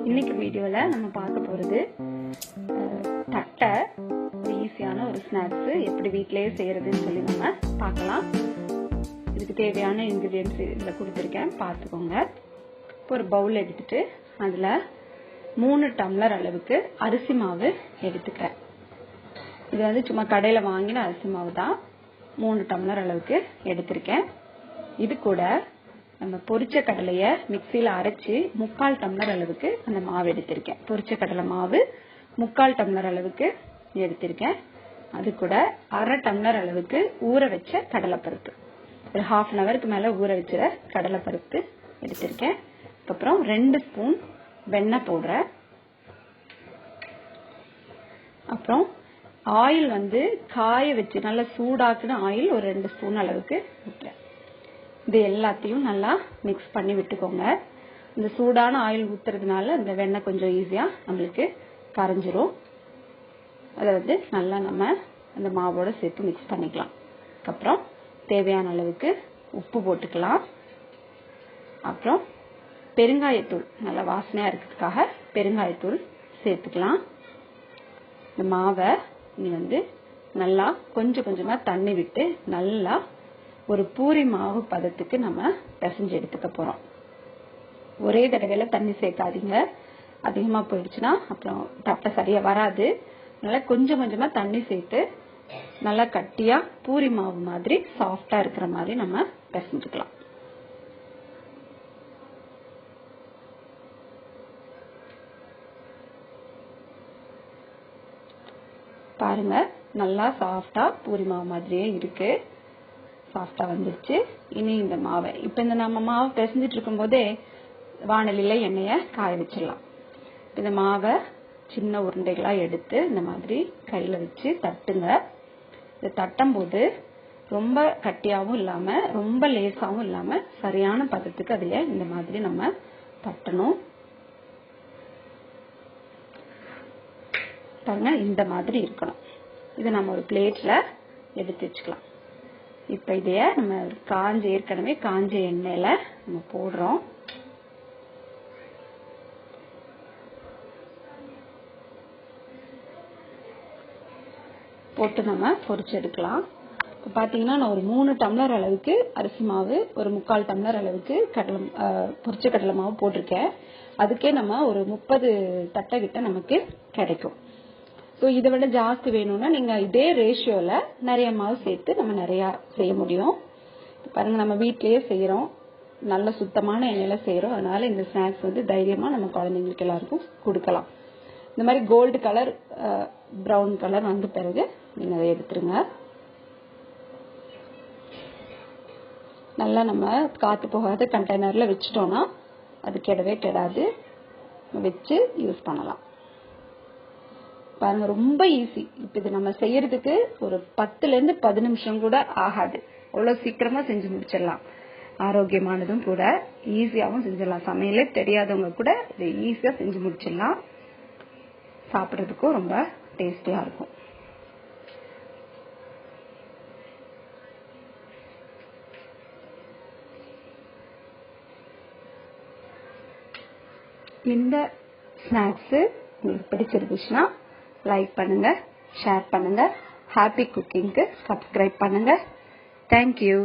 இன்னைக்கு வீடியோல நம்ம பார்க்க போறது தட்டை ஈஸியான ஒரு ஸ்நாக்ஸ் எப்படி வீட்லயே செய்யறதுன்னு சொல்லி நம்ம பார்க்கலாம். இதுக்கு தேவையான இன்கிரிடியன்ட்ஸ் இதுல கொடுத்துருக்கேன், பார்த்துக்கோங்க. ஒரு பவுல் எடுத்துட்டு அதுல 3 டம்ளர் அளவுக்கு அரிசி மாவு எடுத்துக்கிறேன். இது வந்து சும்மா கடையில வாங்கின அரிசி மாவு தான். 3 டம்ளர் அளவுக்கு எடுத்திருக்கேன். இது கூட நம்ம பொரிச்ச கடலைய மிக்சியில அரைச்சு 3/4 டம்ளர் அளவுக்கு அந்த மாவு எடுத்திருக்கேன். பொரிச்ச கடலை மாவு 3/4 டம்ளர் அளவுக்கு எடுத்திருக்கேன். அது கூட 1/2 டம்ளர் அளவுக்கு ஊற வச்ச கடலைப்பருப்பு, ஒரு 1/2 ஹவருக்கு மேல ஊற வச்ச கடலைப்பருப்பு எடுத்திருக்கேன். அப்புறம் 2 ஸ்பூன் வெண்ணெய் போடுறேன். அப்புறம் ஆயில் வந்து காய வச்சு நல்லா சூடாக்குன ஆயில் ஒரு 2 ஸ்பூன் அளவுக்கு ஊற்றுறேன். இது எல்லாத்தையும் நல்லா மிக்ஸ் பண்ணி விட்டுக்கோங்க. இந்த சூடான ஆயில் ஊத்துறதுனால இந்த வெண்ணெய் கொஞ்சம் ஈஸியா நம்மளுக்கு கரைஞ்சிரும். அதை வந்து நல்லா நம்ம அந்த மாவோட சேர்த்து மிக்ஸ் பண்ணிக்கலாம். அப்புறம் தேவையான அளவுக்கு உப்பு போட்டுக்கலாம். அப்புறம் பெருங்காயத்தூள், நல்லா வாசனையா இருக்கிறதுக்காக பெருங்காயத்தூள் சேர்த்துக்கலாம். இந்த மாவை நீ வந்து நல்லா கொஞ்சம் கொஞ்சமா தண்ணி விட்டு நல்லா ஒரு பூரி மாவு பதத்துக்கு நம்ம பிசைஞ்சு எடுத்துக்க போறோம். ஒரே தடவையில தண்ணி சேர்க்காதீங்க, அதிகமா போயிடுச்சுன்னா அப்புறம் தட்டை சரியா வராது. நல்லா கொஞ்சம் கொஞ்சமா தண்ணி சேர்த்து நல்லா கட்டியா பூரி மாவு மாதிரி சாஃப்டா இருக்கிற மாதிரி நம்ம பிசைஞ்சுக்கலாம். பாருங்க, நல்லா சாஃப்டா பூரி மாவு மாதிரியே இருக்கு. சாஃப்டா வந்துருச்சு. இனி இந்த மாவை இப்ப இந்த நம்ம மாவு பிசைஞ்சிட்டு இருக்கும் போதே வாணலில எண்ணெய காய வச்சிடலாம். இந்த மாவை சின்ன உருண்டைகளா எடுத்து இந்த மாதிரி கையில வச்சு தட்டுங்க. இதை தட்டும் போது ரொம்ப கட்டியாவும் இல்லாம ரொம்ப லேசாவும் இல்லாம சரியான பதத்துக்கு அதைய இந்த மாதிரி நம்ம தட்டணும். பாருங்க, இந்த மாதிரி இருக்கணும். இதை நம்ம ஒரு பிளேட்ல எடுத்து வச்சுக்கலாம். இப்ப இதைய நம்ம ஏற்கனவே காஞ்ச எண்ணெயில நம்ம போடுறோம். போட்டு நம்ம பொரிச்சு எடுக்கலாம். இப்ப பாத்தீங்கன்னா நான் ஒரு 3 டம்ளர் அளவுக்கு அரிசி மாவு, ஒரு 3/4 டம்ளர் அளவுக்கு பொரிச்ச கடலை மாவு போட்டிருக்கேன். அதுக்கே நம்ம ஒரு 30 தட்டை கிட்ட நமக்கு கிடைக்கும். ஸோ இதை விட ஜாஸ்தி வேணும்னா நீங்க இதே ரேஷியோல நிறைய மாவு சேர்த்து நம்ம நிறைய செய்ய முடியும். பாருங்க, நம்ம வீட்லயே செய்யறோம், நல்ல சுத்தமான எண்ணெயில செய்யறோம். அதனால இந்த ஸ்நாக்ஸ் வந்து தைரியமா நம்ம குழந்தைங்களுக்கு எல்லாருக்கும் கொடுக்கலாம். இந்த மாதிரி கோல்டு கலர், பிரவுன் கலர் வந்த பிறகு நீங்க அதை எடுத்துருங்க. நல்லா நம்ம காத்து போகாத கண்டெய்னர்ல வச்சுட்டோம்னா அது கெடவே கெடாது, வச்சு யூஸ் பண்ணலாம். பாருங்க, ரொம்ப ஈஸி. இப்ப இது நம்ம செய்யறதுக்கு ஒரு 10ல இருந்து 10 நிமிஷம் கூட ஆகாது. அவ்வளவு சீக்கிரமா செஞ்சு முடிச்சிடலாம். ஆரோக்கியமானதும் கூட, ஈஸியாவும் செஞ்சிடலாம். சமையலே தெரியாதவங்க கூட இதை ஈஸியா செஞ்சு முடிச்சிடலாம். சாப்பிடறதுக்கும் ரொம்ப டேஸ்டியா இருக்கும். இந்த ஸ்நாக்ஸ் உங்களுக்கு பிடிச்சிருந்துச்சுன்னா லைக் பண்ணுங்க, ஷேர் பண்ணுங்க, ஹாப்பி குக்கிங்க்கு சப்ஸ்கிரைப் பண்ணுங்க. தேங்க்யூ.